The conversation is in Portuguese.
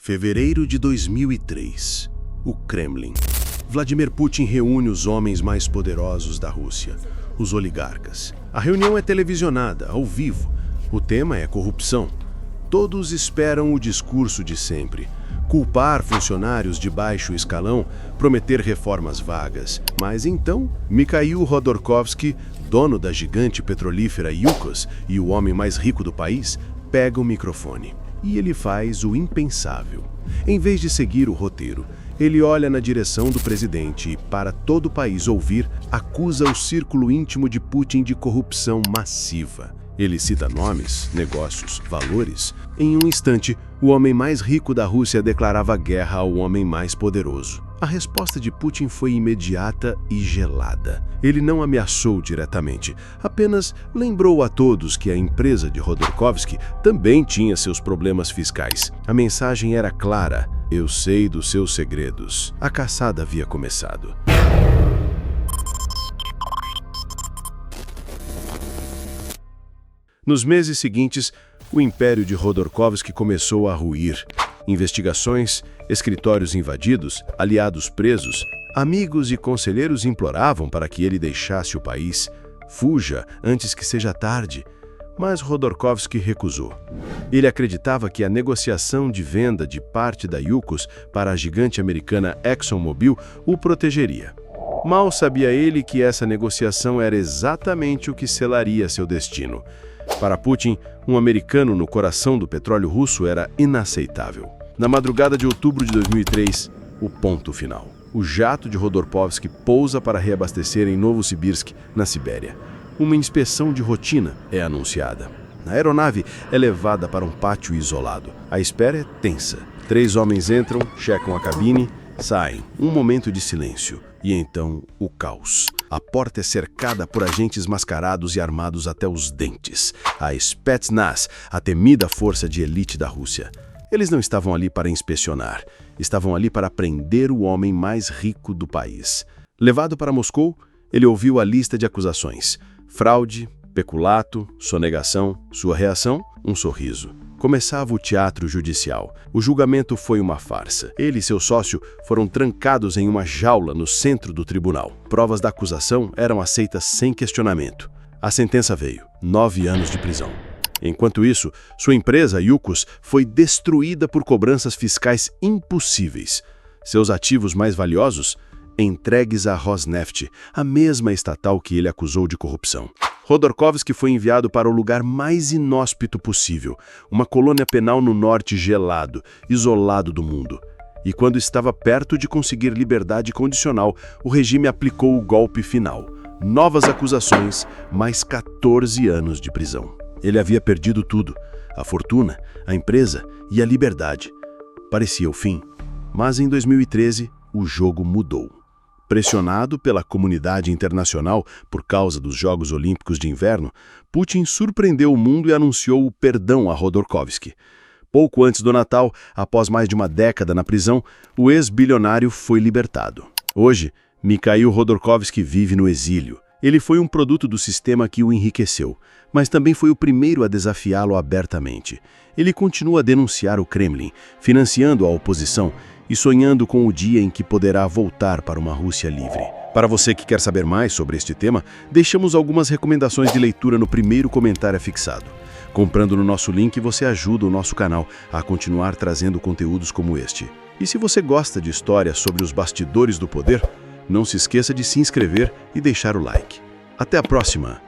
Fevereiro de 2003. O Kremlin. Vladimir Putin reúne os homens mais poderosos da Rússia, os oligarcas. A reunião é televisionada, ao vivo. O tema é corrupção. Todos esperam o discurso de sempre. Culpar funcionários de baixo escalão, prometer reformas vagas. Mas então, Mikhail Khodorkovsky, dono da gigante petrolífera Yukos e o homem mais rico do país, pega o microfone. E ele faz o impensável. Em vez de seguir o roteiro, ele olha na direção do presidente e, para todo o país ouvir, acusa o círculo íntimo de Putin de corrupção massiva. Ele cita nomes, negócios, valores. Em um instante, o homem mais rico da Rússia declarava guerra ao homem mais poderoso. A resposta de Putin foi imediata e gelada. Ele não ameaçou diretamente, apenas lembrou a todos que a empresa de Khodorkovsky também tinha seus problemas fiscais. A mensagem era clara: eu sei dos seus segredos. A caçada havia começado. Nos meses seguintes, o império de Khodorkovsky começou a ruir. Investigações, escritórios invadidos, aliados presos, amigos e conselheiros imploravam para que ele deixasse o país. Fuja antes que seja tarde. Mas Khodorkovsky recusou. Ele acreditava que a negociação de venda de parte da Yukos para a gigante americana ExxonMobil o protegeria. Mal sabia ele que essa negociação era exatamente o que selaria seu destino. Para Putin, um americano no coração do petróleo russo era inaceitável. Na madrugada de outubro de 2003, o ponto final. O jato de Khodorkovsky pousa para reabastecer em Novosibirsk, na Sibéria. Uma inspeção de rotina é anunciada. A aeronave é levada para um pátio isolado. A espera é tensa. 3 homens entram, checam a cabine, saem. Um momento de silêncio. E então, o caos. A porta é cercada por agentes mascarados e armados até os dentes. A Spetsnaz, a temida força de elite da Rússia. Eles não estavam ali para inspecionar. Estavam ali para prender o homem mais rico do país. Levado para Moscou, ele ouviu a lista de acusações. Fraude, peculato, sonegação. Sua reação? Um sorriso. Começava o teatro judicial. O julgamento foi uma farsa. Ele e seu sócio foram trancados em uma jaula no centro do tribunal. Provas da acusação eram aceitas sem questionamento. A sentença veio: 9 anos de prisão. Enquanto isso, sua empresa, Yukos, foi destruída por cobranças fiscais impossíveis. Seus ativos mais valiosos? Entregues à Rosneft, a mesma estatal que ele acusou de corrupção. Khodorkovsky foi enviado para o lugar mais inóspito possível, uma colônia penal no norte gelado, isolado do mundo. E quando estava perto de conseguir liberdade condicional, o regime aplicou o golpe final. Novas acusações, mais 14 anos de prisão. Ele havia perdido tudo: a fortuna, a empresa e a liberdade. Parecia o fim, mas em 2013 o jogo mudou. Pressionado pela comunidade internacional por causa dos Jogos Olímpicos de Inverno, Putin surpreendeu o mundo e anunciou o perdão a Khodorkovsky. Pouco antes do Natal, após mais de uma década na prisão, o ex-bilionário foi libertado. Hoje, Mikhail Khodorkovsky vive no exílio. Ele foi um produto do sistema que o enriqueceu, mas também foi o primeiro a desafiá-lo abertamente. Ele continua a denunciar o Kremlin, financiando a oposição e sonhando com o dia em que poderá voltar para uma Rússia livre. Para você que quer saber mais sobre este tema, deixamos algumas recomendações de leitura no primeiro comentário fixado. Comprando no nosso link, você ajuda o nosso canal a continuar trazendo conteúdos como este. E se você gosta de histórias sobre os bastidores do poder, não se esqueça de se inscrever e deixar o like. Até a próxima!